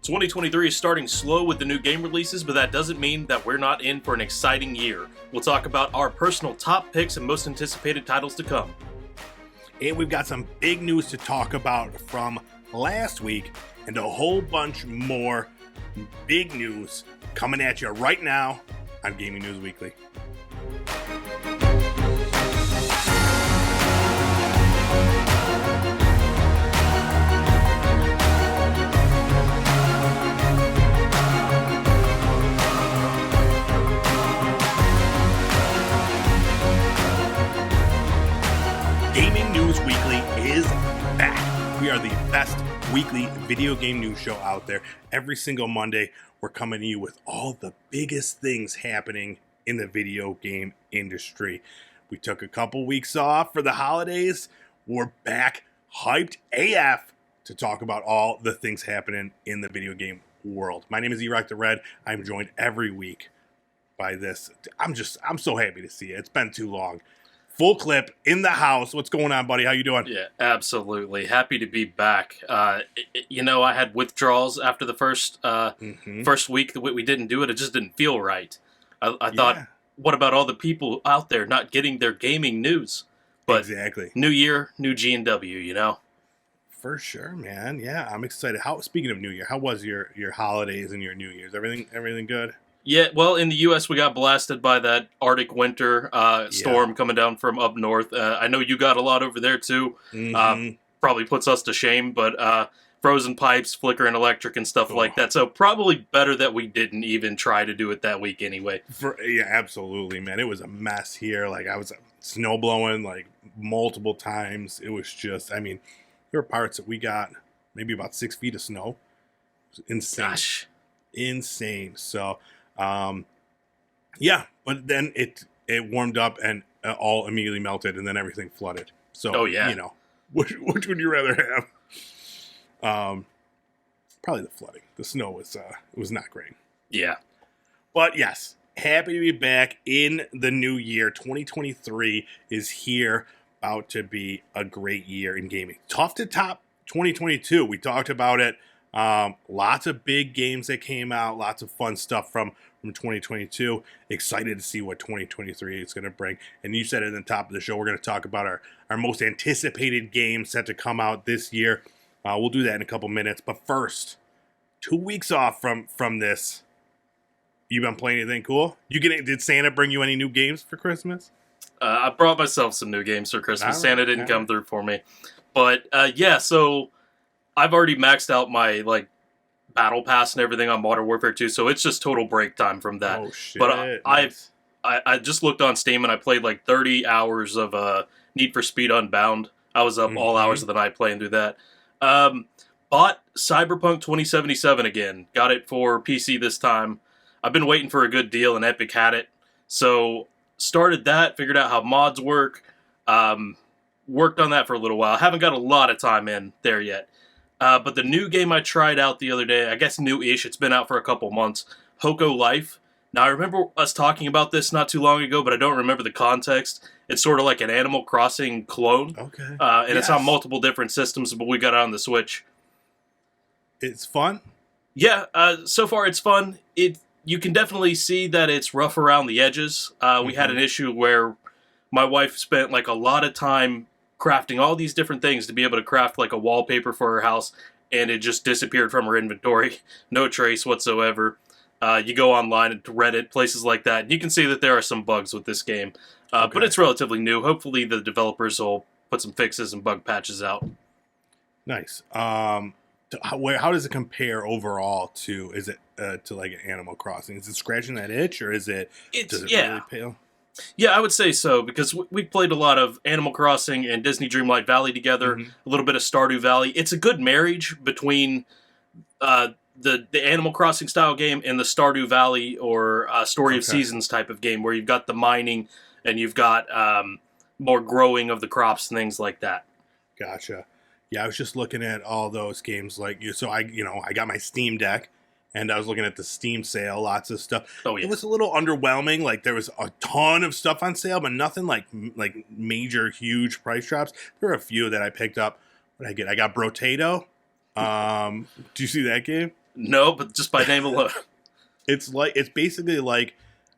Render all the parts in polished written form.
2023 is starting slow with the new game releases, but that doesn't mean that we're not in for an exciting year. We'll talk about our personal top picks and most anticipated titles to come. And we've got some big news to talk about from last week and a whole bunch more big news coming at you right now on Gaming News Weekly. Gaming News Weekly is back. We are the best weekly video game news show out there. Every single Monday, we're coming to you with all the biggest things happening in the video game industry. We took a couple weeks off for the holidays. We're back hyped AF to talk about all the things happening in the video game world. My name is E-Rock the Red. I'm joined every week by this. I'm so happy to see it. It's been too long. Full clip in the house. What's going on, buddy? How you doing? Yeah, absolutely. Happy to be back. I had withdrawals after the first week that we didn't do it. It just didn't feel right. I thought, what about all the people out there not getting their gaming news? But exactly. New year, new GNW, For sure, man. Yeah, I'm excited. Speaking of New Year, how was your holidays and your New Year's? Everything good? Yeah, well, in the U.S., we got blasted by that Arctic winter storm coming down from up north. I know you got a lot over there, too. Probably puts us to shame, but frozen pipes, flickering electric, and stuff like that. So probably better that we didn't even try to do it that week anyway. Yeah, absolutely, man. It was a mess here. I was snow blowing, multiple times. It was just, there were parts that we got maybe about 6 feet of snow. It was insane. Gosh. Insane. So... but then it warmed up and all immediately melted, and then everything flooded. So, which would you rather have? Probably the flooding. The snow was not great. Yeah. But yes, happy to be back in the new year. 2023 is here, about to be a great year in gaming. Tough to top 2022. We talked about it. Lots of big games that came out, lots of fun stuff from 2022. Excited to see what 2023 is going to bring. And you said it at the top of the show, we're going to talk about our most anticipated games set to come out this year. We'll do that in a couple minutes. But first, 2 weeks off from this. You been playing anything cool? Did Santa bring you any new games for Christmas? I brought myself some new games for Christmas. Right, Santa didn't come through for me. But so I've already maxed out my battle pass and everything on Modern Warfare 2, so it's just total break time from that. Oh shit! But nice. I just looked on Steam and I played 30 hours of Need for Speed Unbound. I was up all hours of the night playing through that. Bought Cyberpunk 2077 again. Got it for PC this time. I've been waiting for a good deal and Epic had it, so started that. Figured out how mods work. Worked on that for a little while. Haven't got a lot of time in there yet. But the new game I tried out the other day, I guess new-ish, it's been out for a couple months, Hoko Life. Now, I remember us talking about this not too long ago, but I don't remember the context. It's sort of like an Animal Crossing clone. Okay. And it's on multiple different systems, but we got it on the Switch. It's fun? Yeah, so far it's fun. You can definitely see that it's rough around the edges. We had an issue where my wife spent a lot of time crafting all these different things to be able to craft a wallpaper for her house, and it just disappeared from her inventory. No trace whatsoever. You go online to Reddit, places like that, and you can see that there are some bugs with this game. But it's relatively new. Hopefully the developers will put some fixes and bug patches out. Nice. How does it compare overall to, is it to Animal Crossing? Is it scratching that itch, or does it really pale? Yeah, I would say so, because we played a lot of Animal Crossing and Disney Dreamlight Valley together, a little bit of Stardew Valley. It's a good marriage between the Animal Crossing style game and the Stardew Valley or Story of Seasons type of game, where you've got the mining and you've got more growing of the crops and things like that. Gotcha. Yeah, I was just looking at all those games so I got my Steam Deck. And I was looking at the Steam sale, lots of stuff. Oh, yeah. It was a little underwhelming. There was a ton of stuff on sale, but nothing like major, huge price drops. There were a few that I picked up. What did I get? I got Brotato. Do you see that game? No, but just by name alone. It's basically like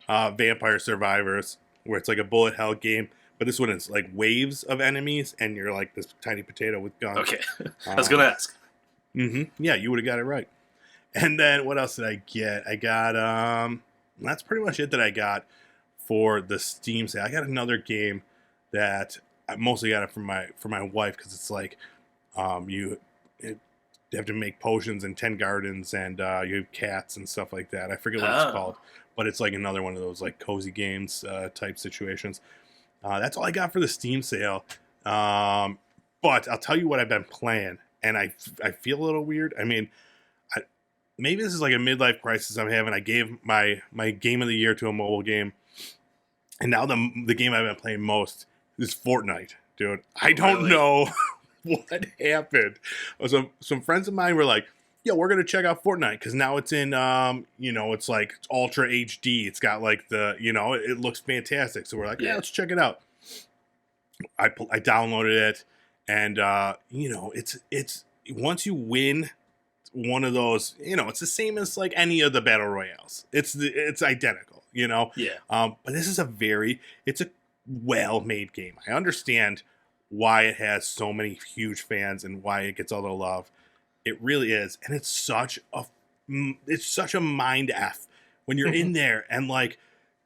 Vampire Survivors, where it's like a bullet hell game, but this one is like waves of enemies, and you're like this tiny potato with guns. Okay, I was gonna ask. Yeah, you would have got it right. And then what else did I get? I got that's pretty much it that I got for the Steam sale. I got another game that I mostly got it from my wife because it's like you have to make potions in 10 gardens and you have cats and stuff like that. I forget what it's called, but it's like another one of those like cozy games type situations. That's all I got for the Steam sale. But I'll tell you what I've been playing, and I feel a little weird. I mean, maybe this is like a midlife crisis I'm having. I gave my game of the year to a mobile game, and now the game I've been playing most is Fortnite, dude. I don't know what happened. Some friends of mine were like, "Yo, we're gonna check out Fortnite because now it's in, it's like Ultra HD. It's got like it looks fantastic." So we're like, "Yeah, let's check it out." I downloaded it, and it's once you win one of those, it's the same as like any of the battle royales. It's identical, Yeah. But this is it's a well-made game. I understand why it has so many huge fans and why it gets all the love. It really is, and it's such a mind f when you're in there and like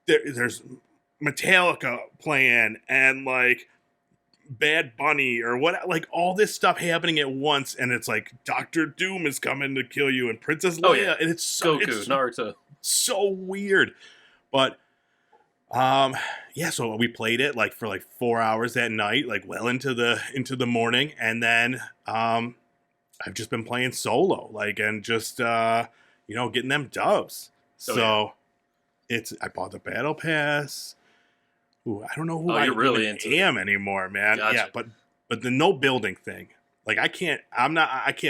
there's Metallica playing and like Bad Bunny or what, like all this stuff happening at once, and it's like Doctor Doom is coming to kill you and Princess Leia, and it's Goku, Naruto, so weird. But so we played it like for like 4 hours that night, like well into the morning, and then I've just been playing solo, like, and just getting them dubs. I bought the battle pass. Ooh, I don't know who I really am anymore, man. Gotcha. Yeah, but the no building thing, like I can't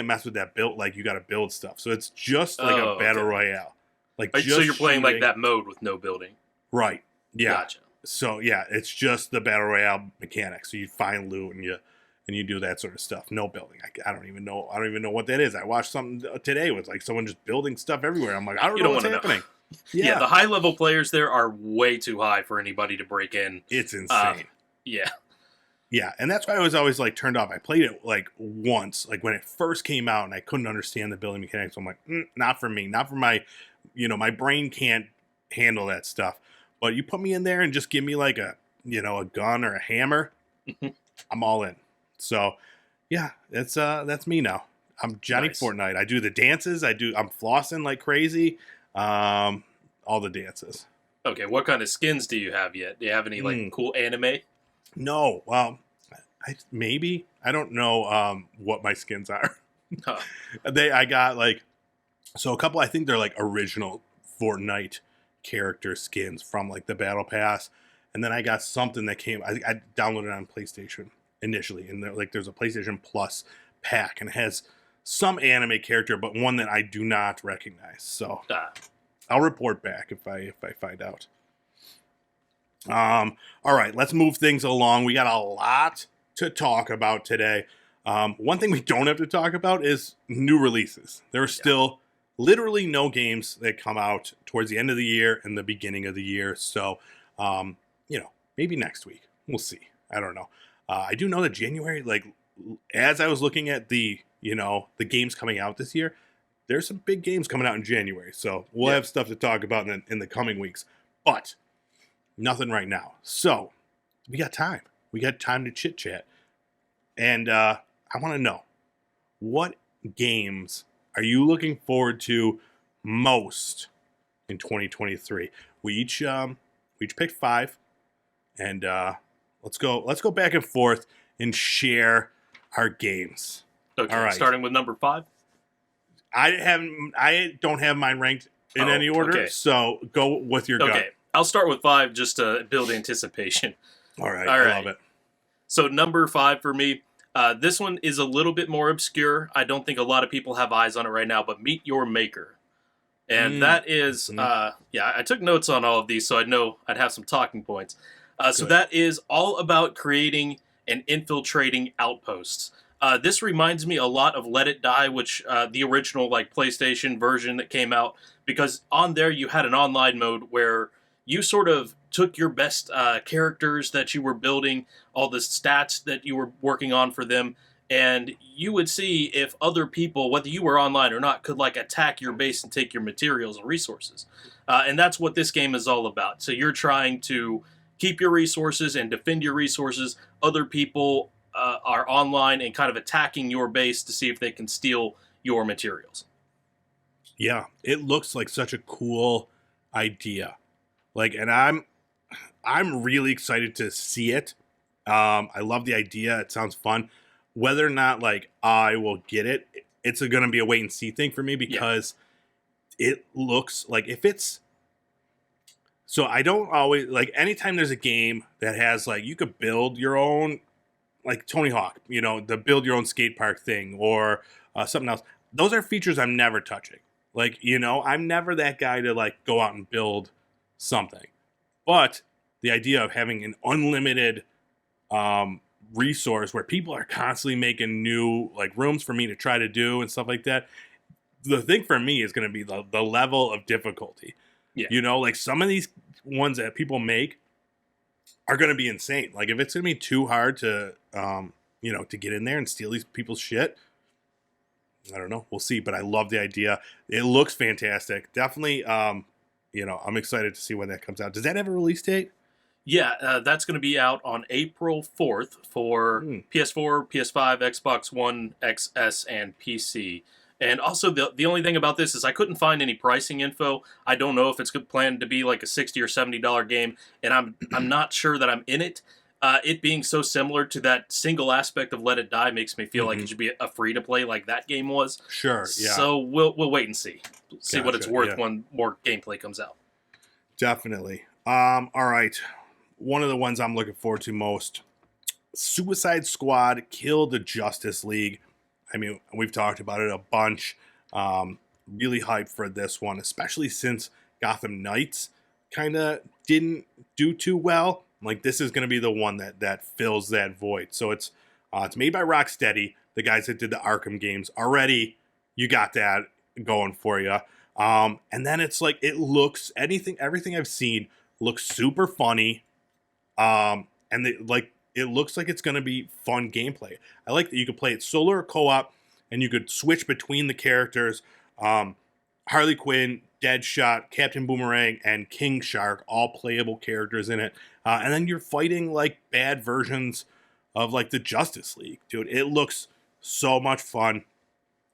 mess with that build. Like you got to build stuff, so it's just like a battle royale. Like so you're playing like that mode with no building, right? Yeah. Gotcha. So yeah, it's just the battle royale mechanics. So you find loot and you do that sort of stuff. No building. I don't even know what that is. I watched something today with like someone just building stuff everywhere. I'm like, I don't know what's happening. Yeah, the high level players there are way too high for anybody to break in. It's insane. Yeah, and that's why I was always like turned off. I played it like once, like when it first came out, and I couldn't understand the building mechanics. So I'm like, not for me, not for my, my brain can't handle that stuff. But you put me in there and just give me like a gun or a hammer, I'm all in. So yeah, that's me now. I'm Johnny Fortnite. I do the dances. I'm flossing like crazy. All the dances. Okay, what kind of skins do you have yet? Do you have any like cool anime? No, maybe I don't know what my skins are. Huh. I got like a couple. I think they're like original Fortnite character skins from like the battle pass, and then I got something that came. I downloaded it on PlayStation initially, and there's a PlayStation Plus pack, and it has some anime character, but one that I do not recognize. So I'll report back if I find out. All right, let's move things along. We got a lot to talk about today. One thing we don't have to talk about is new releases. There are still literally no games that come out towards the end of the year and the beginning of the year. So, maybe next week. We'll see. I don't know. I do know that January, like, as I was looking at the games coming out this year, there's some big games coming out in January. So we'll have stuff to talk about in the coming weeks. But nothing right now. So we got time. We got time to chit chat. And I want to know, what games are you looking forward to most in 2023? We each picked 5, and let's go back and forth and share our games. Okay, all right. Starting with number 5. I don't have mine ranked in any order, so go with your gut. Okay, I'll start with 5 just to build anticipation. All right, I love it. So number 5 for me, this one is a little bit more obscure. I don't think a lot of people have eyes on it right now, but Meet Your Maker. And that is, I took notes on all of these, so I know I'd have some talking points. So that is all about creating and infiltrating outposts. This reminds me a lot of Let It Die, which the original like PlayStation version that came out, because on there you had an online mode where you sort of took your best characters that you were building, all the stats that you were working on for them, and you would see if other people, whether you were online or not, could like attack your base and take your materials and resources. And that's what this game is all about. So you're trying to keep your resources and defend your resources. Other people are online and kind of attacking your base to see if they can steal your materials. Yeah, it looks like such a cool idea. Like, and I'm really excited to see it. I love the idea. It sounds fun. Whether or not like I will get it, it's going to be a wait and see thing for me because it looks like if it's. So I don't always like anytime there's a game that has like you could build your own, like Tony Hawk, you know, the build your own skate park thing or something else. Those are features I'm never touching. Like, you know, I'm never that guy to like go out and build something. But the idea of having an unlimited resource where people are constantly making new like rooms for me to try to do and stuff like that. The thing for me is going to be the level of difficulty. Yeah. You know, like some of these ones that people make are going to be insane. Like if it's going to be too hard to, you know, to get in there and steal these people's shit, I don't know. We'll see. But I love the idea. It looks fantastic. Definitely, you know, I'm excited to see when that comes out. Does that have a release date? Yeah, that's going to be out on April 4th for PS4, PS5, Xbox One, XS, and PC. And also, the only thing about this is I couldn't find any pricing info. I don't know if it's planned to be like a $60 or $70 game, and I'm not sure that I'm in it. It being so similar to that single aspect of Let It Die makes me feel like it should be a free to play like that game was. Sure, yeah. So we'll wait and see what it's worth yeah. when more gameplay comes out. Definitely. All right. One of the ones I'm looking forward to most, Suicide Squad Kill the Justice League. I mean, we've talked about it a bunch. Really hyped for this one, especially since Gotham Knights kind of didn't do too well. Like, this is going to be the one that fills that void. So it's made by Rocksteady, the guys that did the Arkham games. Already, you got that going for you. And then it's like, it looks, everything I've seen looks super funny. And it looks like it's going to be fun gameplay. I like that you could play it solo or co-op, and you could switch between the characters. Harley Quinn, Deadshot, Captain Boomerang, and King Shark, all playable characters in it. And then you're fighting like bad versions of like the Justice League. Dude, it looks so much fun.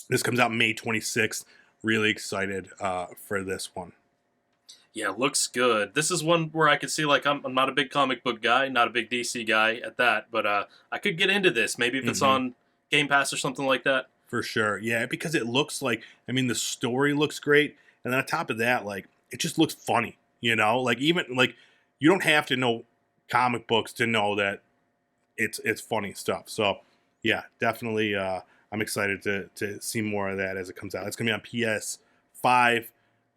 This comes out May 26th. Really excited for this one. Yeah, looks good. This is one where I could see, like, I'm not a big comic book guy, not a big DC guy at that, but I could get into this. Maybe if it's on Game Pass or something like that. For sure. Yeah, because it looks like, I mean, the story looks great. And then on top of that, like, it just looks funny, you know? Like, even, like, you don't have to know comic books to know that it's funny stuff. So, yeah, definitely, I'm excited to see more of that as it comes out. It's going to be on PS5,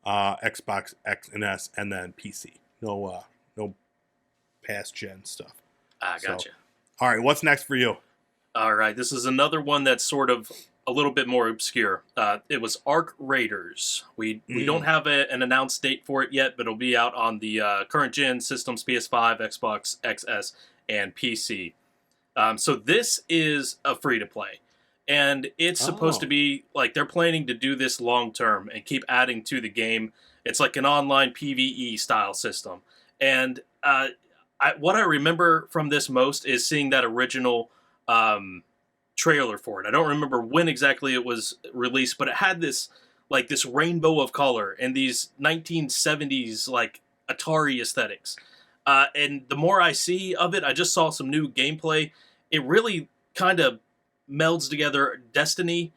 Xbox X and S, and then PC. No past gen stuff. Gotcha. All right, what's next for you? All right, this is another one that's sort of a little bit more obscure. It was Arc Raiders. We don't have an announced date for it yet, but it'll be out on the current gen systems, PS5, Xbox XS, and PC. So this is a free-to-play. And it's supposed to be, like, they're planning to do this long-term and keep adding to the game. It's like an online PvE style system. And what I remember from this most is seeing that original trailer for it. I don't remember when exactly it was released, but it had this, like, this rainbow of color and these 1970s, like, Atari aesthetics. And the more I see of it, I just saw some new gameplay. It really kind of melds together Destiny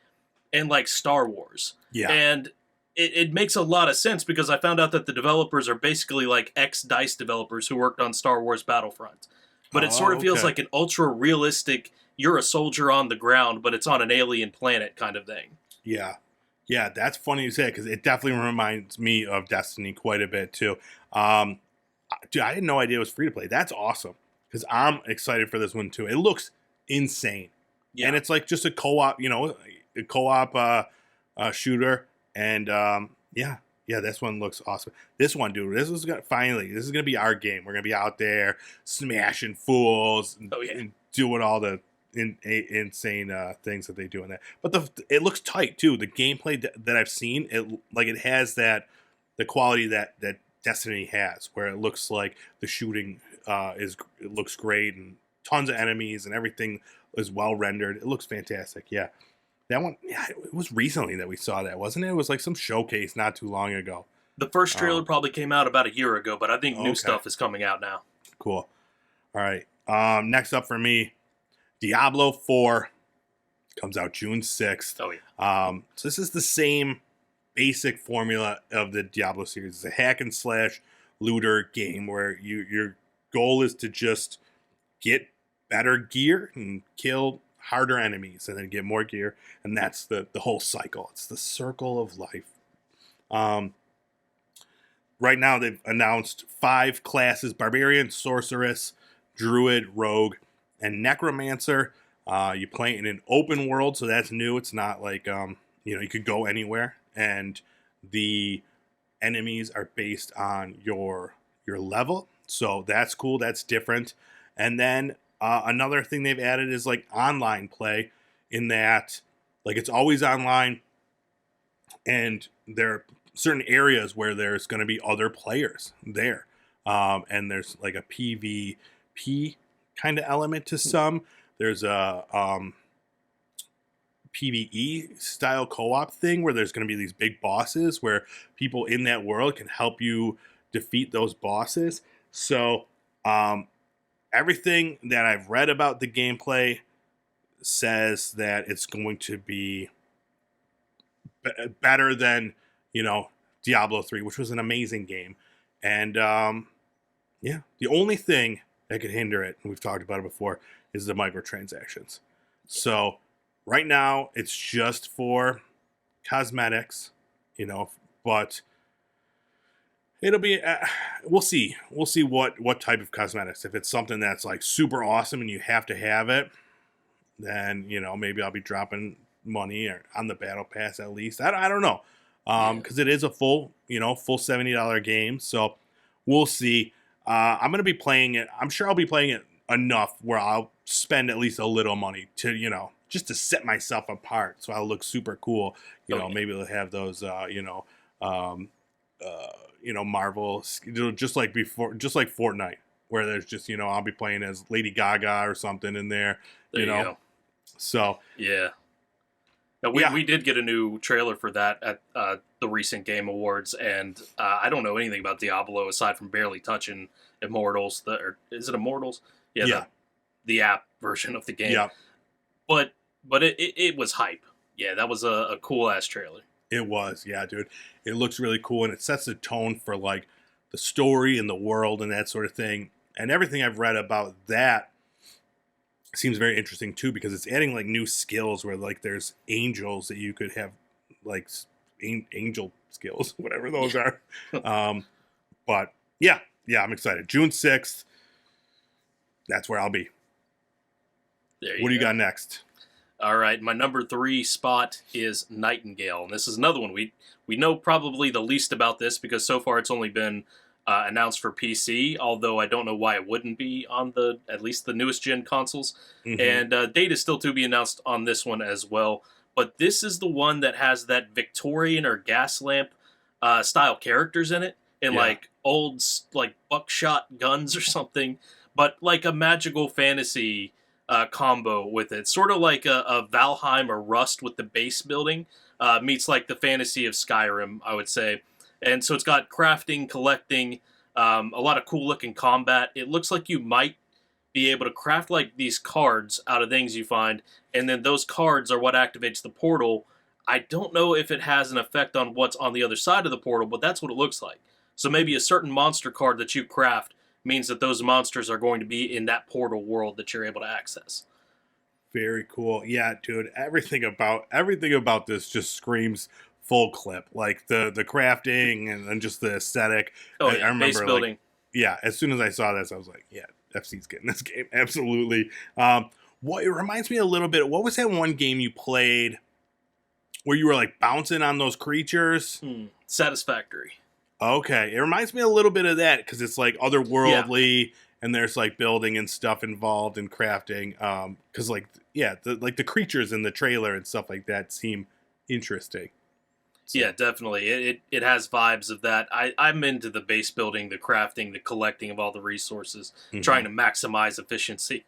and like Star Wars. Yeah. And it makes a lot of sense because I found out that the developers are basically like ex-DICE developers who worked on Star Wars Battlefront. But it sort of feels like an ultra realistic, you're a soldier on the ground, but it's on an alien planet kind of thing. Yeah. Yeah, that's funny you say it because it definitely reminds me of Destiny quite a bit too. Dude, I had no idea it was free to play. That's awesome because I'm excited for this one too. It looks insane. Yeah. and it's like just a co-op, a co-op shooter, and yeah, this one looks awesome. This one, dude, this is gonna be our game. We're gonna be out there smashing fools and doing all the insane things that they do in that. But it looks tight too. The gameplay that I've seen, it has the quality that Destiny has, where it looks like the shooting it looks great, and tons of enemies and everything is well rendered. It looks fantastic. Yeah. That one, yeah, it was recently that we saw that, wasn't it? It was like some showcase not too long ago. The first trailer probably came out about a year ago, but I think new Okay. stuff is coming out now. Cool. All right. Next up for me, Diablo 4 comes out June 6th. Oh, yeah. So this is the same basic formula of the Diablo series. It's a hack and slash looter game where your goal is to just get better gear and kill harder enemies and then get more gear, and that's the whole cycle. It's the circle of life. Right now they've announced 5 classes: Barbarian, Sorceress, Druid, Rogue, and Necromancer. You play in an open world, so that's new. It's not like you could go anywhere, and the enemies are based on your level, so that's cool. That's different. And then another thing they've added is like online play, in that like it's always online, and there are certain areas where there's going to be other players there, and there's like a PvP kind of element to some. There's a PvE style co-op thing where there's going to be these big bosses where people in that world can help you defeat those bosses. So everything that I've read about the gameplay says that it's going to be better than, Diablo 3, which was an amazing game. And the only thing that could hinder it, and we've talked about it before, is the microtransactions. So right now it's just for cosmetics, but it'll be we'll see what type of cosmetics. If it's something that's like super awesome and you have to have it, then maybe I'll be dropping money or on the battle pass at least. I don't know, because it is a full $70 game, so we'll see. I'm gonna be playing it. I'm sure I'll be playing it enough where I'll spend at least a little money to just to set myself apart, so I'll look super cool. Maybe they'll have those Marvel, just like Fortnite, where there's just I'll be playing as Lady Gaga or something in there. There you go. So yeah. Now, we did get a new trailer for that at the recent Game Awards, and I don't know anything about Diablo aside from barely touching Immortals. Is it Immortals? Yeah. The app version of the game. Yeah. But it was hype. Yeah, that was a cool ass trailer. It was, yeah, dude. It looks really cool, and it sets the tone for like the story and the world and that sort of thing. And everything I've read about that seems very interesting too, because it's adding like new skills where like there's angels that you could have, like angel skills, whatever those are. But yeah, I'm excited. June 6th, that's where I'll be. What do you got next? All right, my number 3 spot is Nightingale, and this is another one we know probably the least about this, because so far it's only been announced for PC, although I don't know why it wouldn't be on at least the newest gen consoles. Mm-hmm. And date is still to be announced on this one as well. But this is the one that has that Victorian or gas lamp style characters in it, and like old like buckshot guns or something, but like a magical fantasy combo with it, sort of like a Valheim or Rust with the base building meets like the fantasy of Skyrim, I would say. And so it's got crafting, collecting, a lot of cool looking combat. It looks like you might be able to craft like these cards out of things you find, and then those cards are what activates the portal. I don't know if it has an effect on what's on the other side of the portal, but that's what it looks like. So maybe a certain monster card that you craft means that those monsters are going to be in that portal world that you're able to access. Very cool. Yeah, dude. Everything about this just screams full clip. Like the crafting and just the aesthetic. Oh, yeah. I remember, base building. As soon as I saw this, I was like, yeah, FC's getting this game. Absolutely. What it reminds me a little bit. What was that one game you played where you were like bouncing on those creatures? Satisfactory. Okay, it reminds me a little bit of that because it's like otherworldly, and there's like building and stuff involved in crafting. Because the creatures in the trailer and stuff like that seem interesting. So. Yeah, definitely. It has vibes of that. I'm into the base building, the crafting, the collecting of all the resources, trying to maximize efficiency.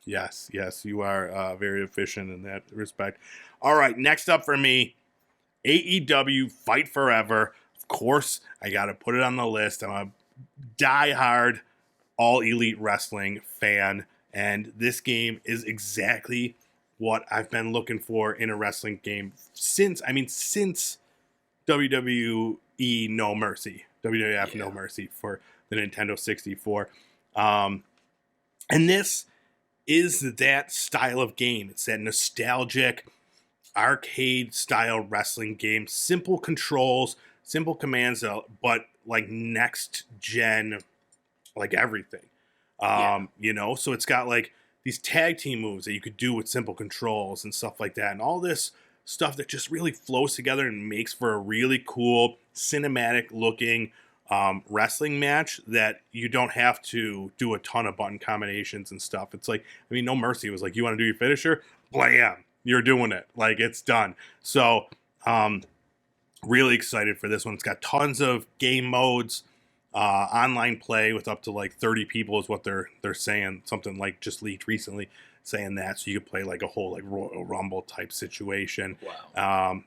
Yes, you are very efficient in that respect. All right, next up for me, AEW Fight Forever. Of course, I got to put it on the list. I'm a diehard All Elite Wrestling fan, and this game is exactly what I've been looking for in a wrestling game since WWE No Mercy, WWF No Mercy for the Nintendo 64. And this is that style of game. It's that nostalgic arcade style wrestling game. Simple controls, simple commands, but like next gen, like everything. So it's got like these tag team moves that you could do with simple controls and stuff like that. And all this stuff that just really flows together and makes for a really cool cinematic looking wrestling match that you don't have to do a ton of button combinations and stuff. It's like, No Mercy was like, you want to do your finisher? Blam! You're doing it. Like, it's done. So, really excited for this one. It's got tons of game modes, online play with up to like 30 people is what they're saying. Something like just leaked recently saying that. So you could play like a whole like Royal Rumble type situation. Wow.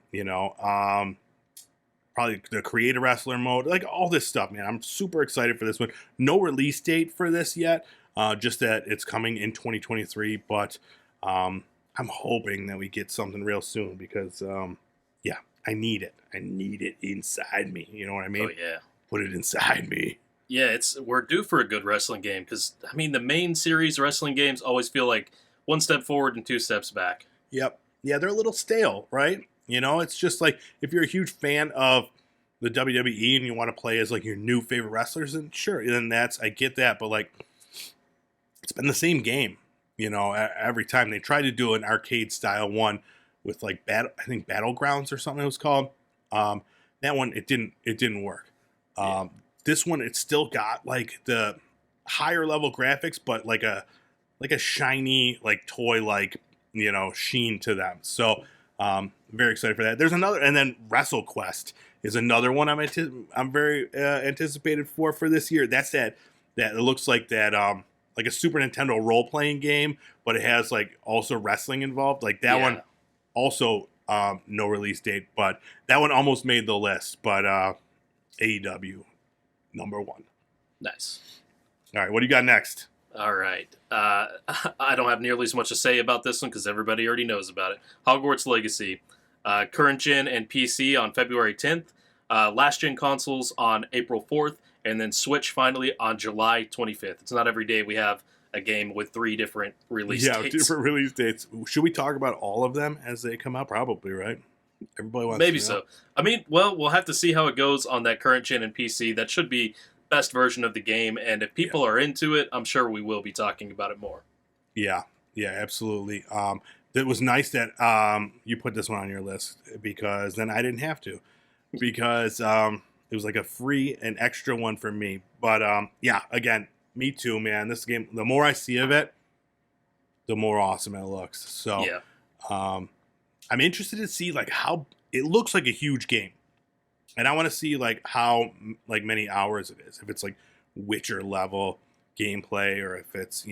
Probably the creator wrestler mode, like all this stuff, man. I'm super excited for this one. No release date for this yet, just that it's coming in 2023. But I'm hoping that we get something real soon because, I need it. I need it inside me. You know what I mean? Oh, yeah. Put it inside me. Yeah, we're due for a good wrestling game because, the main series wrestling games always feel like one step forward and two steps back. Yep. Yeah, they're a little stale, right? It's just like if you're a huge fan of the WWE and you want to play as like your new favorite wrestlers, then sure, then I get that. But like, it's been the same game, every time. They tried to do an arcade style one with like Battlegrounds or something it was called. That one, it didn't work. This one, it's still got like the higher level graphics, but like a shiny like toy like sheen to them. So very excited for that. There's another, and then WrestleQuest is another one I'm very anticipated for this year. That's that it looks like that like a Super Nintendo role playing game, but it has like also wrestling involved. Like that one also no release date, but that one almost made the list. But AEW number one. Nice. All right, what do you got next? All right. I don't have nearly as much to say about this one because everybody already knows about it. Hogwarts Legacy. Current gen and PC on February 10th. Last gen consoles on April 4th. And then Switch finally on July 25th. It's not every day we have a game with 3 different release dates. Yeah, different release dates. Should we talk about all of them as they come out? Probably, right? Everybody wants Maybe to know. so. We'll have to see how it goes on that current gen and PC. That should be best version of the game, and if people are into it, I'm sure we will be talking about it more. Yeah, absolutely. It was nice that you put this one on your list because then I didn't have to, because it was like a free and extra one for me. But again, me too, man. This game, the more I see of it, the more awesome it looks. So I'm interested to see like how it looks like a huge game. And I want to see like how like many hours it is. If it's like Witcher level gameplay, or if it's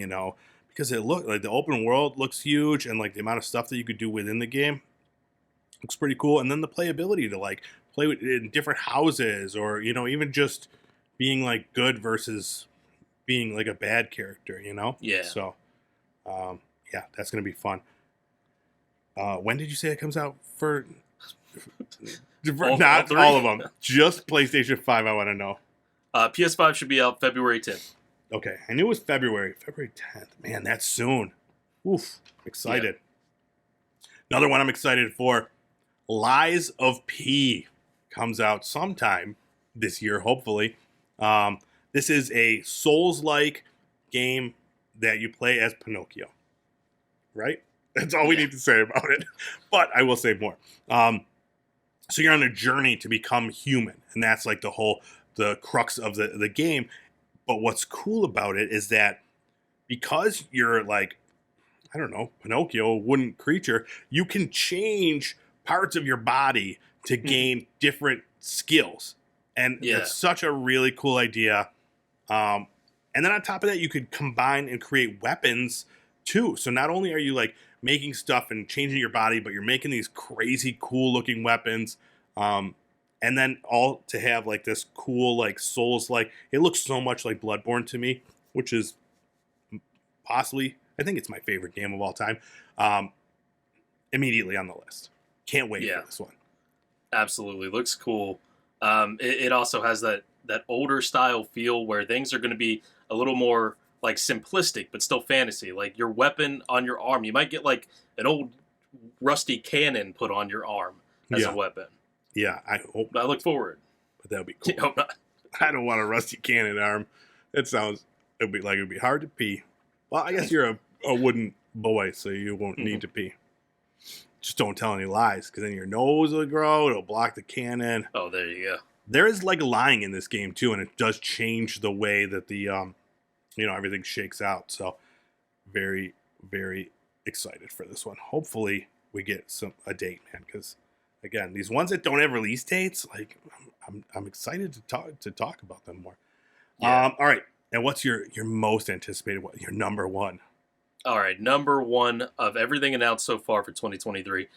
because it look like the open world looks huge, and like the amount of stuff that you could do within the game looks pretty cool. And then the playability to like play with in different houses, or even just being like good versus being like a bad character. Yeah. So that's gonna be fun. When did you say it comes out for? Not all of them. Just PlayStation 5, I want to know. PS5 should be out February 10th. Okay. I knew it was February 10th. Man, that's soon. Oof. Excited. Yeah. Another one I'm excited for. Lies of P comes out sometime this year, hopefully. This is a Souls-like game that you play as Pinocchio. right? That's all we need to say about it. But I will say more. So you're on a journey to become human, and that's like the crux of the game. But what's cool about it is that because you're like, I don't know, Pinocchio, a wooden creature, you can change parts of your body to gain different skills. And that's such a really cool idea. And then on top of that, you could combine and create weapons too. So not only are you like making stuff and changing your body, but you're making these crazy cool looking weapons. And then all to have like this cool, like Souls, like it looks so much like Bloodborne to me, which is possibly, I think it's my favorite game of all time. Immediately on the list. Can't wait for this one. Absolutely. Looks cool. It also has that older style feel where things are going to be a little more like simplistic, but still fantasy. Like your weapon on your arm, you might get like an old rusty cannon put on your arm as a weapon. Yeah, I hope. I look forward. But that would be cool. I hope not. I don't want a rusty cannon arm. It'd be hard to pee. Well, I guess you're a wooden boy, so you won't need to pee. Just don't tell any lies, because then your nose will grow. It'll block the cannon. Oh, there you go. There is like lying in this game too, and it does change the way that the everything shakes out. So, very, very excited for this one. Hopefully, we get a date, man. Because again, these ones that don't have release dates, like I'm excited to talk about them more. Yeah. All right. And what's your most anticipated one? Your number one? All right, number one of everything announced so far for 2023.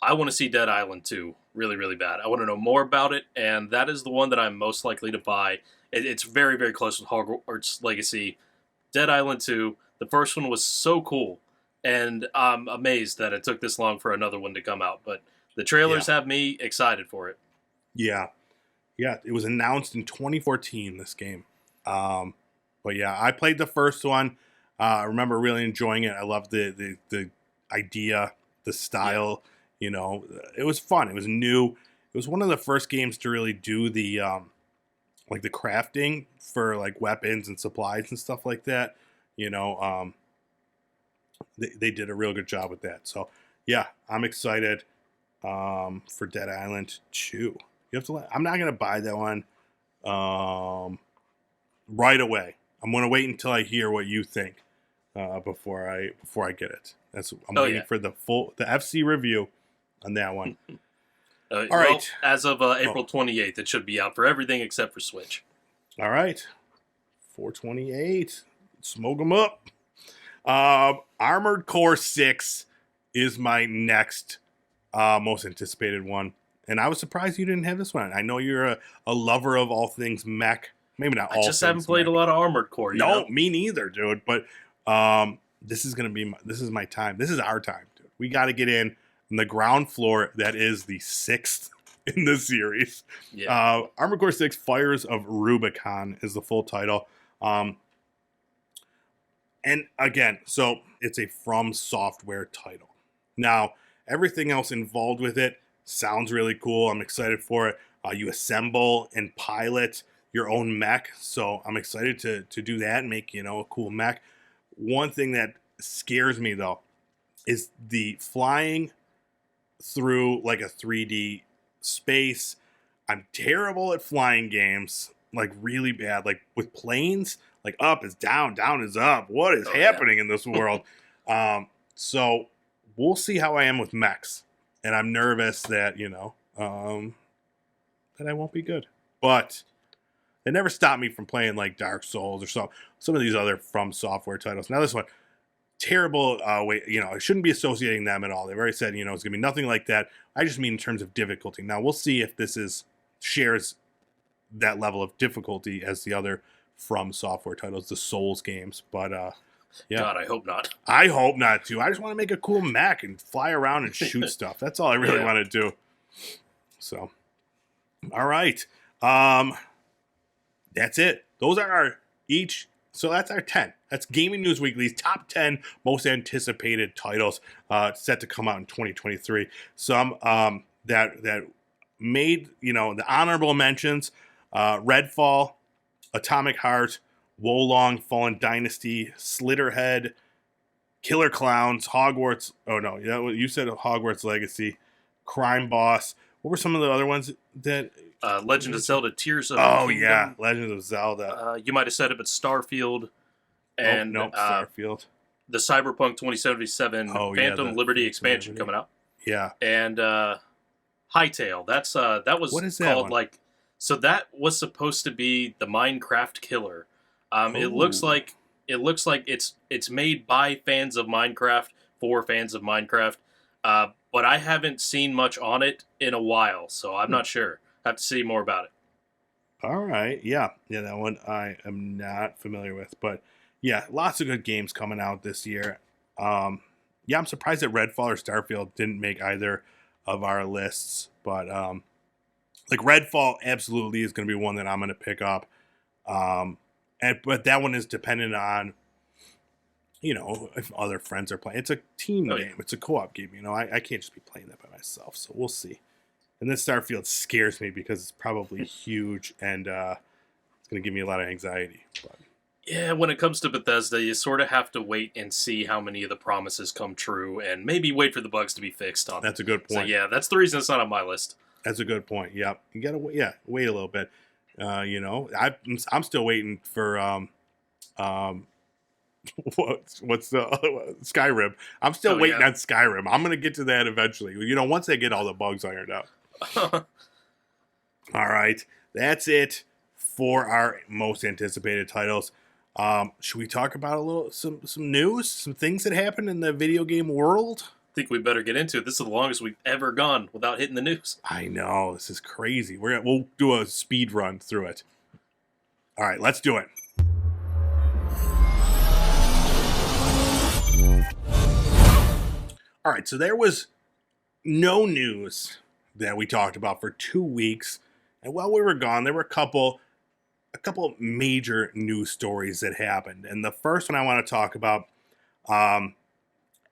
I want to see Dead Island 2 really, really bad. I want to know more about it, and that is the one that I'm most likely to buy. It's very, very close with Hogwarts Legacy. Dead Island 2, the first one was so cool, and I'm amazed that it took this long for another one to come out. But the trailers have me excited for it. Yeah. It was announced in 2014, this game. But yeah, I played the first one. I remember really enjoying it. I loved the idea, the style. You know, it was fun. It was new. It was one of the first games to really do the like the crafting for like weapons and supplies and stuff like that. You know, they did a real good job with that. So yeah, I'm excited for Dead Island 2. You have to. I'm not gonna buy that one right away. I'm gonna wait until I hear what you think before I get it. I'm waiting for the FC review on that one. All right. As of April 28th, it should be out for everything except for Switch. All right. 4/28. Smoke them up. Armored Core 6 is my next most anticipated one. And I was surprised you didn't have this one. I know you're a lover of all things mech. Maybe not all. I just haven't played a lot of Armored Core. No, me neither, dude. But this is my time. This is our time, dude. We got to get in the ground floor. That is the 6th in the series. Yeah. Armored Core 6: Fires of Rubicon is the full title. And again, so it's a From Software title. Now, everything else involved with it sounds really cool. I'm excited for it. You assemble and pilot your own mech, so I'm excited to do that and make a cool mech. One thing that scares me though is the flying through like a 3D space. I'm terrible at flying games, like really bad. Like with planes, like up is down, down is up. What is happening in this world? So we'll see how I am with mechs, and I'm nervous that that I won't be good, but it never stopped me from playing like Dark Souls or some of these other From Software titles. Now this one, terrible way, I shouldn't be associating them at all. They've already said, it's going to be nothing like that. I just mean in terms of difficulty. Now we'll see if this shares that level of difficulty as the other From Software titles, the Souls games. But yeah. God, I hope not. I hope not too. I just want to make a cool mech and fly around and shoot stuff. That's all I really want to do. So, all right. That's it. Those are our each. So that's our 10. That's Gaming News Weekly's top 10 most anticipated titles set to come out in 2023. Some that made the honorable mentions: Redfall, Atomic Heart, Wolong, Fallen Dynasty, Slitterhead, Killer Clowns, Hogwarts. Oh no, yeah, you said Hogwarts Legacy, Crime Boss. What were some of the other ones that? Legend of Zelda: Tears of the Oh Kingdom. yeah, Legend of Zelda. You might have said it, but Starfield and nope, Starfield. The Cyberpunk 2077 Phantom Liberty expansion coming out. Yeah, and Hightail. That was what is called that one? So that was supposed to be the Minecraft killer. It looks like it's made by fans of Minecraft for fans of Minecraft. But I haven't seen much on it in a while, so I'm not sure. I have to see more about it. All right, yeah, that one I am not familiar with, but yeah, lots of good games coming out this year. Yeah, I'm surprised that Redfall or Starfield didn't make either of our lists, but like Redfall absolutely is going to be one that I'm going to pick up. But that one is dependent on, if other friends are playing. It's a team game. Yeah. It's a co-op game. I can't just be playing that by myself. So we'll see. And then Starfield scares me because it's probably huge and it's going to give me a lot of anxiety. But. Yeah, when it comes to Bethesda, you sort of have to wait and see how many of the promises come true and maybe wait for the bugs to be fixed on. That's a good point. So yeah, that's the reason it's not on my list. That's a good point. Yeah. You got to wait a little bit. I'm still waiting for what's the Skyrim. I'm still waiting on Skyrim. I'm going to get to that eventually. Once they get all the bugs ironed out. All right. That's it for our most anticipated titles. Should we talk about some news, some things that happened in the video game world? I think we better get into it. This is the longest we've ever gone without hitting the news. I know, this is crazy. We'll do a speed run through it. All right, let's do it. All right, so there was no news that we talked about for 2 weeks, and while we were gone, there were a couple major news stories that happened. And the first one I want to talk about,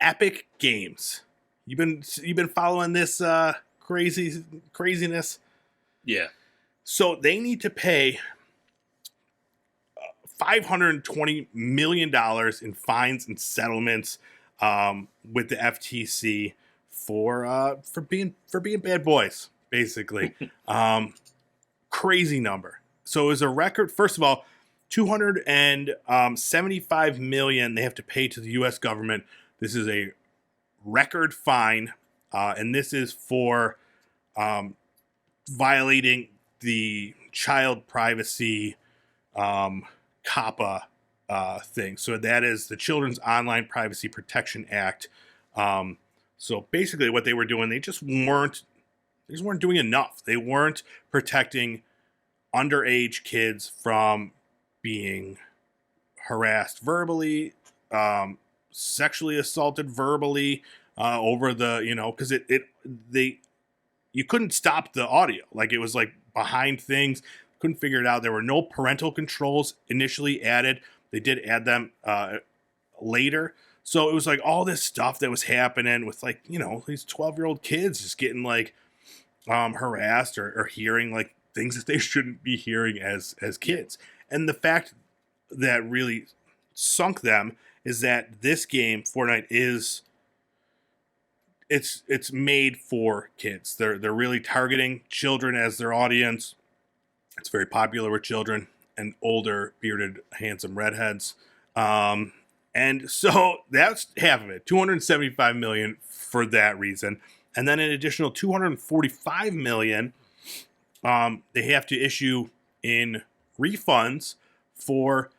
Epic Games. You've been following this craziness? Yeah. So they need to pay $520 million in fines and settlements with the FTC for being bad boys, basically. Crazy number. So it was a record. First of all, $275 million they have to pay to the U.S. government. This is a record fine, and this is for violating the child privacy COPPA thing. So that is the Children's Online Privacy Protection Act. So basically, what they were doing, they just weren't doing enough. They weren't protecting underage kids from being harassed verbally, sexually assaulted verbally over the, because you couldn't stop the audio. Like, it was like behind things, couldn't figure it out. There were no parental controls initially added. They did add them later. So it was like all this stuff that was happening with, like, these 12-year-old kids just getting like harassed or hearing like things that they shouldn't be hearing as kids. And the fact that really sunk them is that this game, Fortnite, it's made for kids. They're really targeting children as their audience. It's very popular with children and older, bearded, handsome redheads. And so that's half of it, $275 million for that reason. And then an additional $245 million they have to issue in refunds for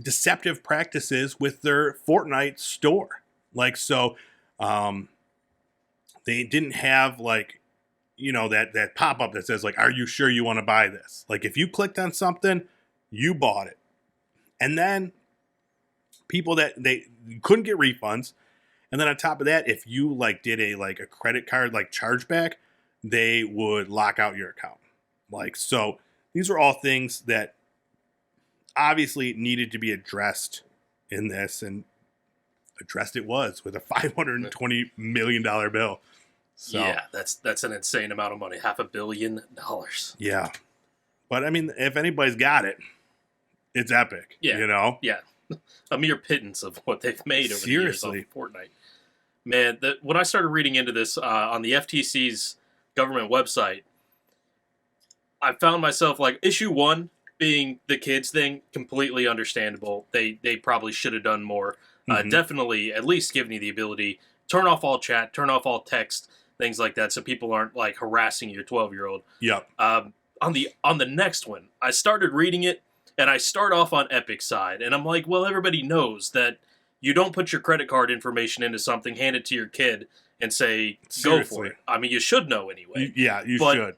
deceptive practices with their Fortnite store. Like, so they didn't have like, that pop-up that says like, are you sure you want to buy this? Like, if you clicked on something, you bought it. And then people that they couldn't get refunds. And then on top of that, if you like did a credit card like chargeback, they would lock out your account. Like, so these were all things that obviously needed to be addressed in this, and addressed it was with a $520 million bill. So, yeah, that's an insane amount of money. $500 million. Yeah. But I mean, if anybody's got it, it's Epic. Yeah. You know? Yeah. a mere pittance of what they've made over the years on Seriously. Fortnite. Man, when I started reading into this on the FTC's government website, I found myself like issue 1 being the kids thing, completely understandable. They probably should have done more. Definitely at least giving you the ability turn off all chat, turn off all text, things like that, so people aren't like harassing your 12-year-old. Yep. On the next one, I started reading it, and I start off on Epic's side, and I'm like, well, everybody knows that you don't put your credit card information into something, hand it to your kid, and say, go for it. I mean, you should know anyway. You should.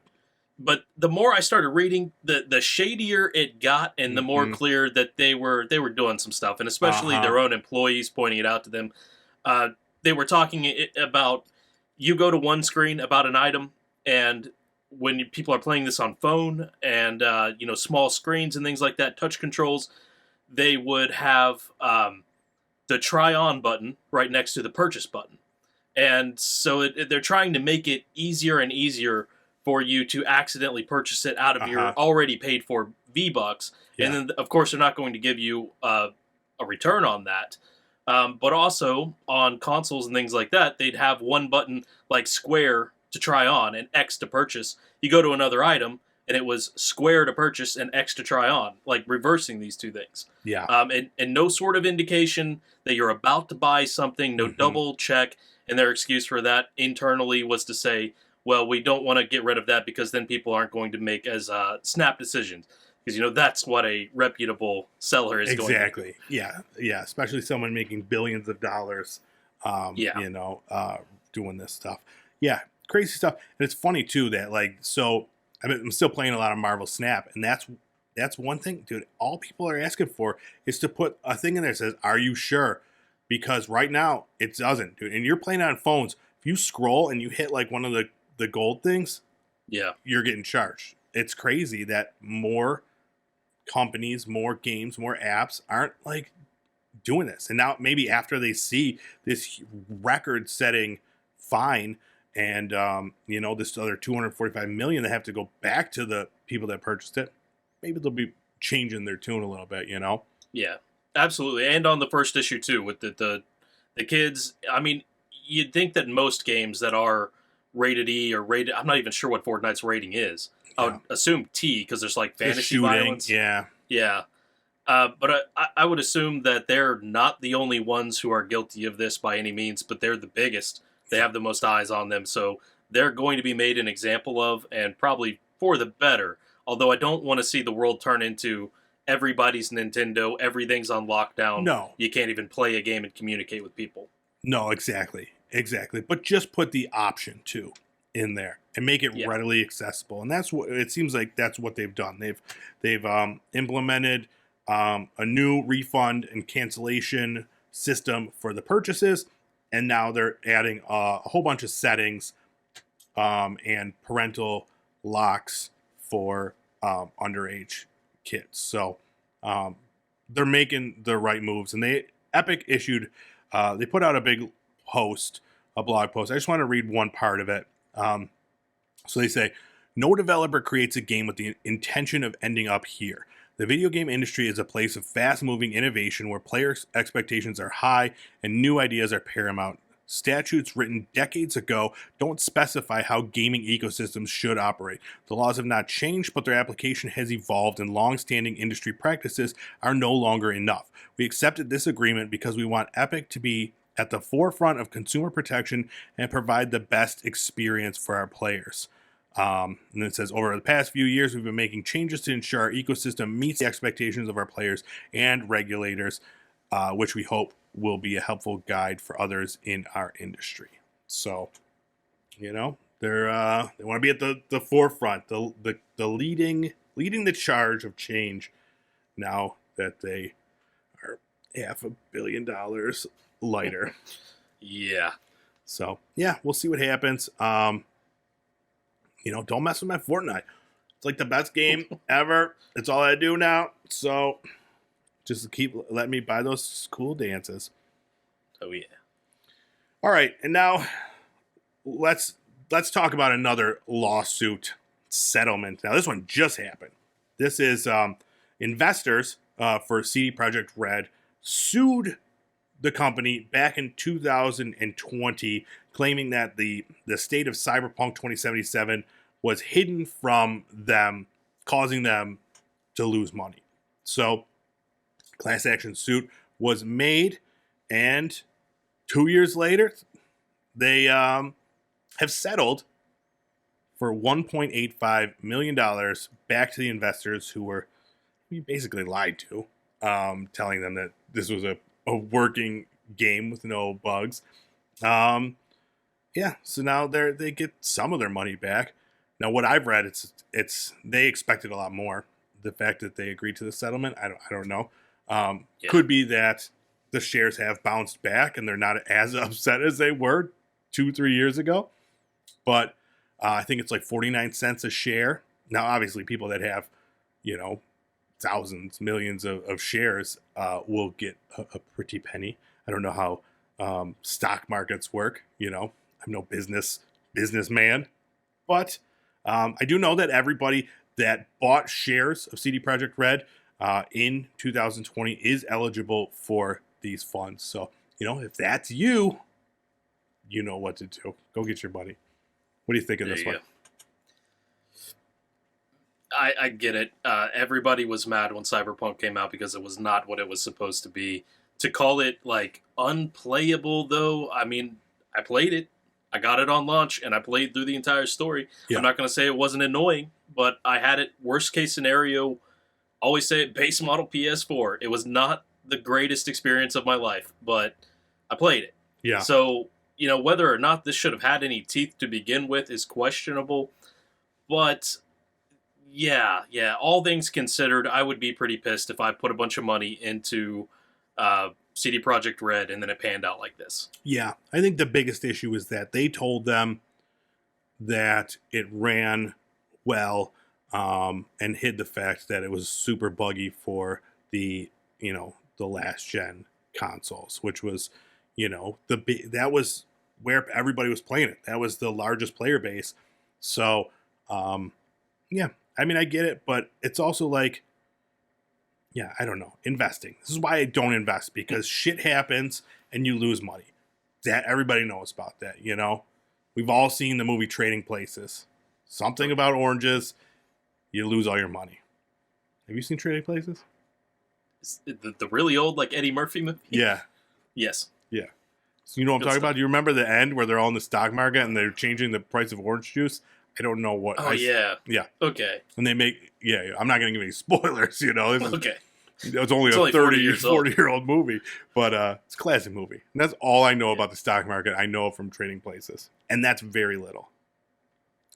But the more I started reading, the shadier it got, and the more clear that they were doing some stuff, and especially their own employees pointing it out to them. They were talking about, you go to one screen about an item, and when people are playing this on phone and small screens and things like that, touch controls, they would have the try on button right next to the purchase button, and so they're trying to make it easier and easier for you to accidentally purchase it out of your already paid for V-Bucks. Yeah. And then, of course, they're not going to give you a return on that. But also, on consoles and things like that, they'd have one button like square to try on and X to purchase. You go to another item, and it was square to purchase and X to try on, like reversing these two things. Yeah. And no sort of indication that you're about to buy something, no double check. And their excuse for that internally was to say, well, we don't want to get rid of that because then people aren't going to make as snap decisions. Because, that's what a reputable seller is going to do. Exactly. Yeah. Especially someone making billions of dollars, doing this stuff. Yeah, crazy stuff. And it's funny, too, that, I'm still playing a lot of Marvel Snap, and that's one thing, dude. All people are asking for is to put a thing in there that says, are you sure? Because right now, it doesn't, dude. And you're playing on phones. If you scroll and you hit, one of the gold things, you're getting charged. It's crazy that more companies, more games, more apps aren't doing this. And now maybe after they see this record-setting fine and this other 245 million that have to go back to the people that purchased it, maybe they'll be changing their tune a little bit. Yeah, absolutely. And on the first issue too, with the kids. I mean, you'd think that most games that are rated E or rated, I'm not even sure what Fortnite's rating is. I would assume T because there's fantasy violence. Yeah. But I would assume that they're not the only ones who are guilty of this by any means, but they're the biggest. They have the most eyes on them, so they're going to be made an example of, and probably for the better. Although I don't want to see the world turn into everybody's Nintendo, everything's on lockdown. No. You can't even play a game and communicate with people. No, exactly. But just put the option too in there and make it readily accessible. And that's what it seems like. That's what they've done. They've implemented a new refund and cancellation system for the purchases, and now they're adding a whole bunch of settings and parental locks for underage kids. So they're making the right moves, and Epic issued. They put out a big blog post. I just want to read one part of it. So they say, no developer creates a game with the intention of ending up here. The video game industry is a place of fast-moving innovation where players' expectations are high and new ideas are paramount. Statutes written decades ago don't specify how gaming ecosystems should operate. The laws have not changed, but their application has evolved, and long-standing industry practices are no longer enough. We accepted this agreement because we want Epic to be at the forefront of consumer protection and provide the best experience for our players. And it says, over the past few years, we've been making changes to ensure our ecosystem meets the expectations of our players and regulators, which we hope will be a helpful guide for others in our industry. So, they want to be at the forefront, the leading the charge of change. Now that they are $500 million lighter. Yeah. So we'll see what happens. Don't mess with my Fortnite. It's the best game ever. It's all I do now. So just let me buy those cool dances. Oh yeah. All right, and now let's talk about another lawsuit settlement. Now this one just happened. This is investors for CD Projekt Red sued the company back in 2020, claiming that the state of Cyberpunk 2077 was hidden from them, causing them to lose money. So, class action suit was made, and 2 years later, they have settled for $1.85 million back to the investors who were basically lied to, telling them that this was a working game with no bugs. Yeah, so now they get some of their money back. Now, what I've read, it's they expected a lot more. The fact that they agreed to the settlement, I don't know. Could be that the shares have bounced back and they're not as upset as they were 2-3 years ago. But I think it's like 49 cents a share. Now, obviously, people that have, thousands, millions of shares will get a pretty penny. I don't know how stock markets work. I'm no businessman. But I do know that everybody that bought shares of CD Projekt Red in 2020 is eligible for these funds. So, if that's you, you know what to do. Go get your money. What do you think of this one? I get it. Everybody was mad when Cyberpunk came out because it was not what it was supposed to be. To call it, unplayable, though, I mean, I played it. I got it on launch, and I played through the entire story. Yeah. I'm not going to say it wasn't annoying, but I had it, worst case scenario, always say it, base model PS4. It was not the greatest experience of my life, but I played it. Yeah. So, whether or not this should have had any teeth to begin with is questionable. But, yeah, all things considered, I would be pretty pissed if I put a bunch of money into CD Projekt Red and then it panned out like this. Yeah, I think the biggest issue is that they told them that it ran well and hid the fact that it was super buggy for the last gen consoles, which was that was where everybody was playing it. That was the largest player base. So yeah, I mean, I get it, but it's also like, yeah, I don't know, investing. This is why I don't invest, because shit happens and you lose money. That everybody knows about that. We've all seen the movie Trading Places. Something about oranges, you lose all your money. Have you seen Trading Places? The really old, Eddie Murphy movie? Yeah. Yes. Yeah. So you know what I'm talking about? Do you remember the end where they're all in the stock market and they're changing the price of orange juice? I don't know what. Oh, yeah. Yeah. Okay. And they make, I'm not going to give any spoilers, Okay. It's only a 40-year-old movie, but it's a classic movie. And that's all I know about the stock market. I know from Trading Places. And that's very little.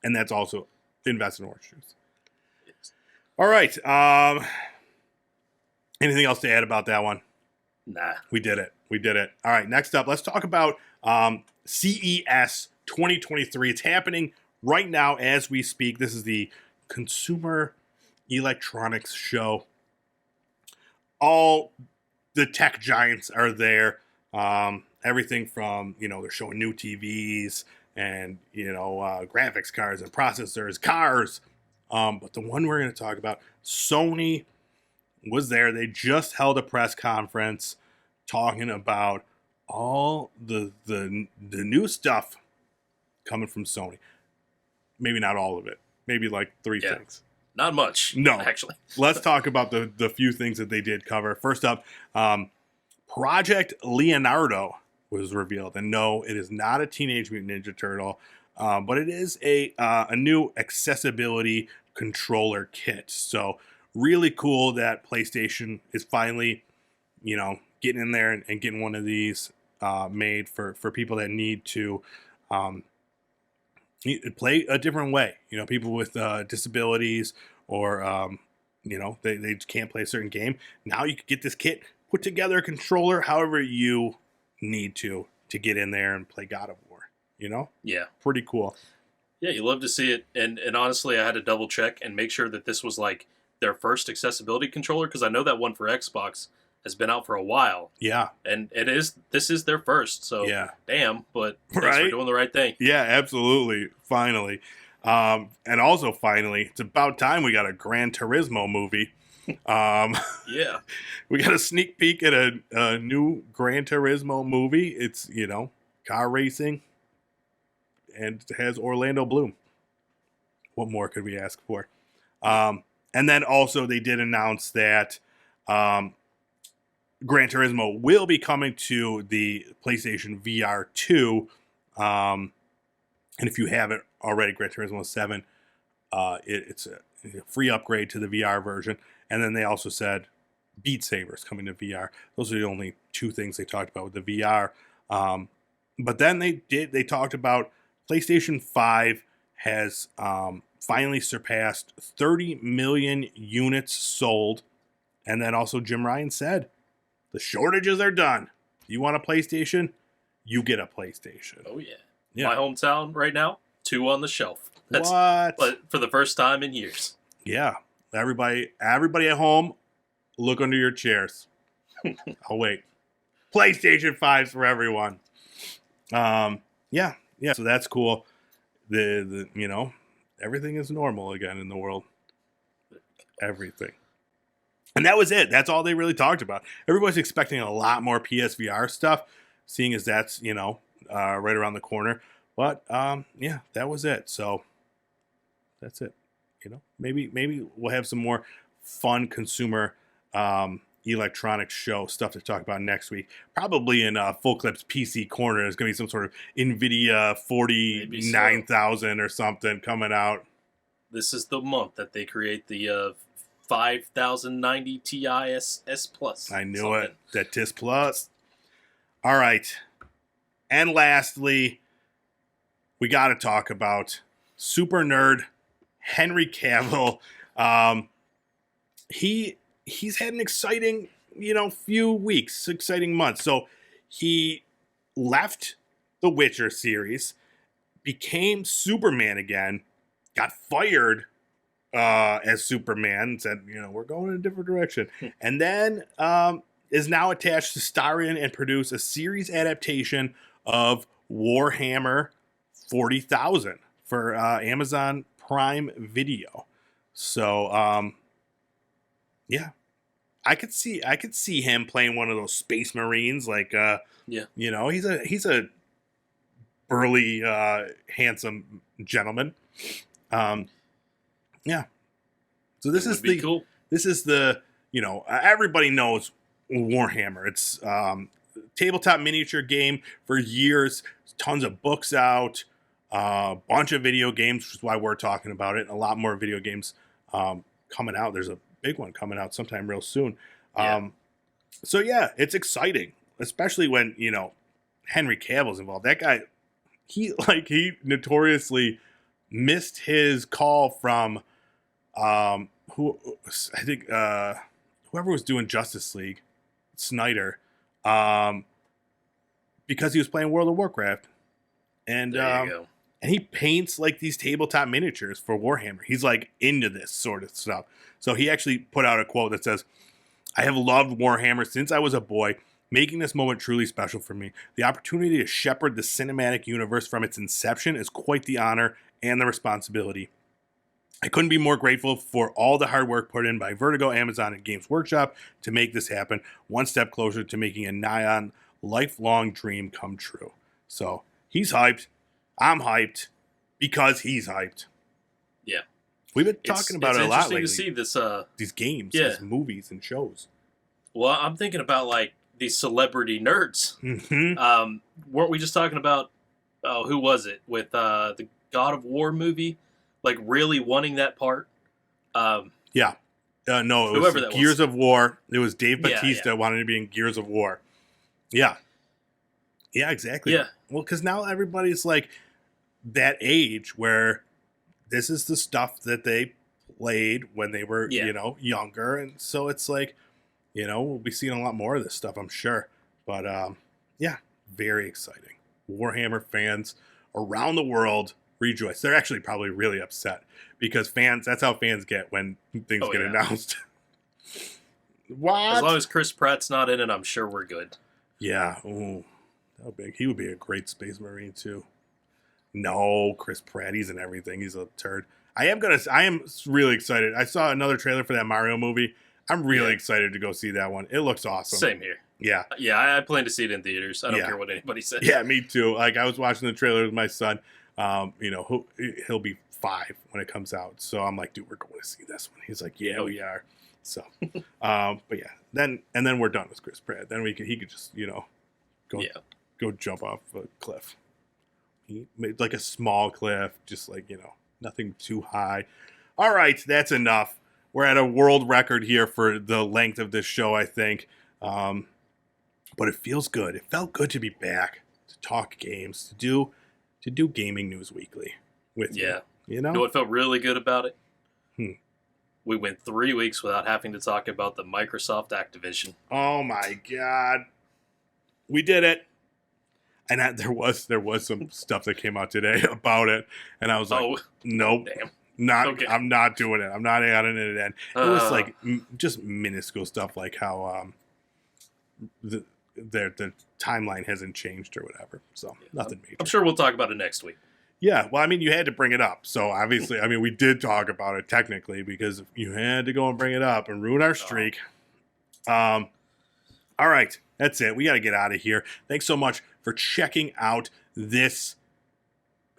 And that's also invest in orange juice. Yes. All right. Anything else to add about that one? Nah. We did it. All right, next up, let's talk about CES 2023. It's happening right now as we speak. This is the Consumer Electronics Show. All the tech giants are there. Everything from, they're showing new TVs and, graphics cards and processors, cars. But the one we're going to talk about, Sony was there. They just held a press conference talking about all the new stuff coming from Sony. Maybe not all of it. Maybe like 3 things. Not much. No, actually. Let's talk about the few things that they did cover. First up, Project Leonardo was revealed, and no, it is not a Teenage Mutant Ninja Turtle, but it is a new accessibility controller kit. So really cool that PlayStation is finally, getting in there and getting one of these made for people that need to play a different way. People with disabilities or, they can't play a certain game. Now you can get this kit, put together a controller however you need to get in there and play God of War. Yeah. Pretty cool. Yeah, you love to see it. And honestly, I had to double check and make sure that this was their first accessibility controller, because I know that one for Xbox has been out for a while. Yeah. And this is their first. So yeah. Damn, but thanks for doing the right thing. Yeah, absolutely. Finally. And also finally, it's about time we got a Gran Turismo movie. Yeah. We got a sneak peek at a new Gran Turismo movie. It's, car racing, and it has Orlando Bloom. What more could we ask for? And then also they did announce that Gran Turismo will be coming to the PlayStation VR 2. And if you haven't already, Gran Turismo 7, it's a free upgrade to the VR version. And then they also said Beat Saber's coming to VR. Those are the only two things they talked about with the VR. But then they talked about PlayStation 5 has finally surpassed 30 million units sold. And then also Jim Ryan said, the shortages are done. You want a PlayStation? You get a PlayStation. Oh, yeah. My hometown right now, 2 on the shelf. That's, what? But for the first time in years. Yeah. Everybody at home, look under your chairs. I'll wait. PlayStation 5s for everyone. Yeah. So that's cool. The everything is normal again in the world. Everything. And that was it. That's all they really talked about. Everybody's expecting a lot more PSVR stuff, seeing as that's, right around the corner. But, that was it. So that's it. Maybe we'll have some more fun consumer electronics show stuff to talk about next week. Probably in Full Clip's PC Corner. There's going to be some sort of NVIDIA 49,000 or something coming out. This is the month that they create the 5090 Ti S Plus. I knew it. That TIS Plus. All right. And lastly, we got to talk about super nerd Henry Cavill. He's had an exciting, few weeks, exciting months. So he left the Witcher series, became Superman again, got fired as Superman, said, we're going in a different direction. And then is now attached to star in and produce a series adaptation of Warhammer 40,000 for Amazon Prime Video. So, I could see him playing one of those Space Marines, like, he's a burly, handsome gentleman. So this is cool. This is the, everybody knows Warhammer. It's tabletop miniature game for years. Tons of books out, a bunch of video games, which is why we're talking about it. A lot more video games coming out. There's a big one coming out sometime real soon. So it's exciting, especially when, Henry Cavill's involved. That guy, he notoriously missed his call from whoever was doing Justice League, Snyder, because he was playing World of Warcraft. And there you go. And he paints like these tabletop miniatures for Warhammer. He's like into this sort of stuff. So he actually put out a quote that says, "I have loved Warhammer since I was a boy, making this moment truly special for me. The opportunity to shepherd the cinematic universe from its inception is quite the honor and the responsibility. I couldn't be more grateful for all the hard work put in by Vertigo, Amazon, and Games Workshop to make this happen, one step closer to making a nigh-on lifelong dream come true." So he's hyped. I'm hyped because he's hyped. Yeah. We've been talking about it a lot lately. It's interesting to see this. These games, these movies and shows. Well, I'm thinking about like these celebrity nerds. Mm-hmm. Weren't we just talking about, who was it? With the God of War movie? Like really wanting that part? No, it was Gears of War. It was Dave Bautista wanted to be in Gears of War. Yeah. Yeah, exactly. Yeah. Well, because now everybody's like that age where this is the stuff that they played when they were, younger. And so it's like, we'll be seeing a lot more of this stuff, I'm sure. But, very exciting. Warhammer fans around the world rejoice. They're actually probably really upset because that's how fans get when things get announced. What? As long as Chris Pratt's not in it, I'm sure we're good. Yeah. Ooh, how big. He would be a great Space Marine too. No, Chris Pratt, he's in everything. He's a turd. I am really excited. I saw another trailer for that Mario movie. I'm really excited to go see that one. It looks awesome. Same here. Yeah. Yeah, I plan to see it in theaters. I don't care what anybody says. Yeah, me too. Like, I was watching the trailer with my son. He'll be 5 when it comes out. So I'm like, dude, we're going to see this one. He's like, yeah, we are. So, but yeah, then we're done with Chris Pratt. Then he could just, go jump off a cliff. He made like a small cliff, just like, nothing too high. All right, that's enough. We're at a world record here for the length of this show, I think. But it feels good. It felt good to be back, to talk games, to do Gaming News Weekly with you. You know what felt really good about it? We went 3 weeks without having to talk about the Microsoft Activision. Oh my God. We did it. And there was some stuff that came out today about it. And I was like, nope. Damn. Okay. I'm not doing it. I'm not adding it in. It was like just minuscule stuff, like how the timeline hasn't changed or whatever. So nothing major. I'm sure we'll talk about it next week. Yeah, well, I mean, you had to bring it up. So obviously, I mean, we did talk about it technically because you had to go and bring it up and ruin our streak. All right, that's it. We got to get out of here. Thanks so much for checking out this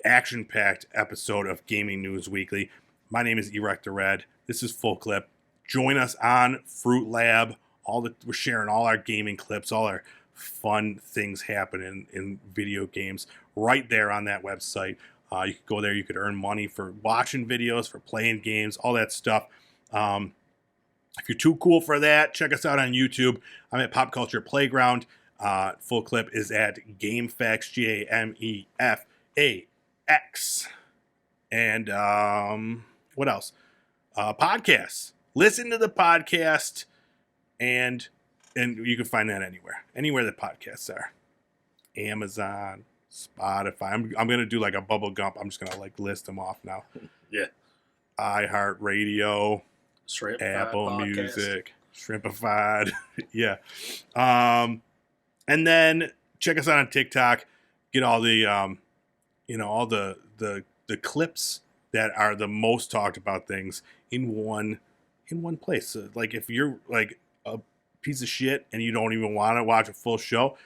action-packed episode of Gaming News Weekly. My name is Erect the Red. This is Full Clip. Join us on Fruit Lab. We're sharing all our gaming clips, all our fun things happening in video games right there on that website. You could go there. You could earn money for watching videos, for playing games, all that stuff. If you're too cool for that, check us out on YouTube. I'm at Pop Culture Playground. Full Clip is at GameFAQs, GAMEFAX. And what else? Podcasts. Listen to the podcast, and you can find that anywhere that podcasts are. Amazon, Spotify. I'm gonna do like a bubble gump. I'm just gonna like list them off now. Yeah. iHeartRadio, Shrimpified Apple podcast. Music, Shrimpified. Yeah. And then check us out on TikTok. Get all the all the clips that are the most talked about things in one place. So, like, if you're like a piece of shit and you don't even want to watch a full show,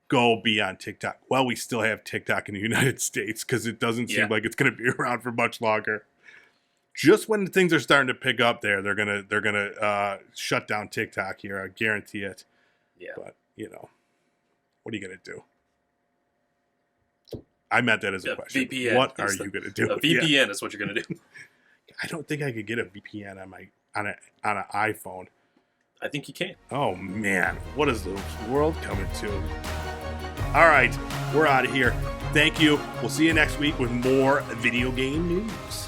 go be on TikTok. Well, we still have TikTok in the United States because it doesn't seem like it's going to be around for much longer. Just when things are starting to pick up there, they're gonna shut down TikTok here. I guarantee it. Yeah. But what are you gonna do? I meant that as a question. VPN. What are you gonna do? A VPN is what you're gonna do. I don't think I could get a VPN on an iPhone. I think you can. Oh man, what is the world coming to? All right, we're out of here. Thank you. We'll see you next week with more video game news.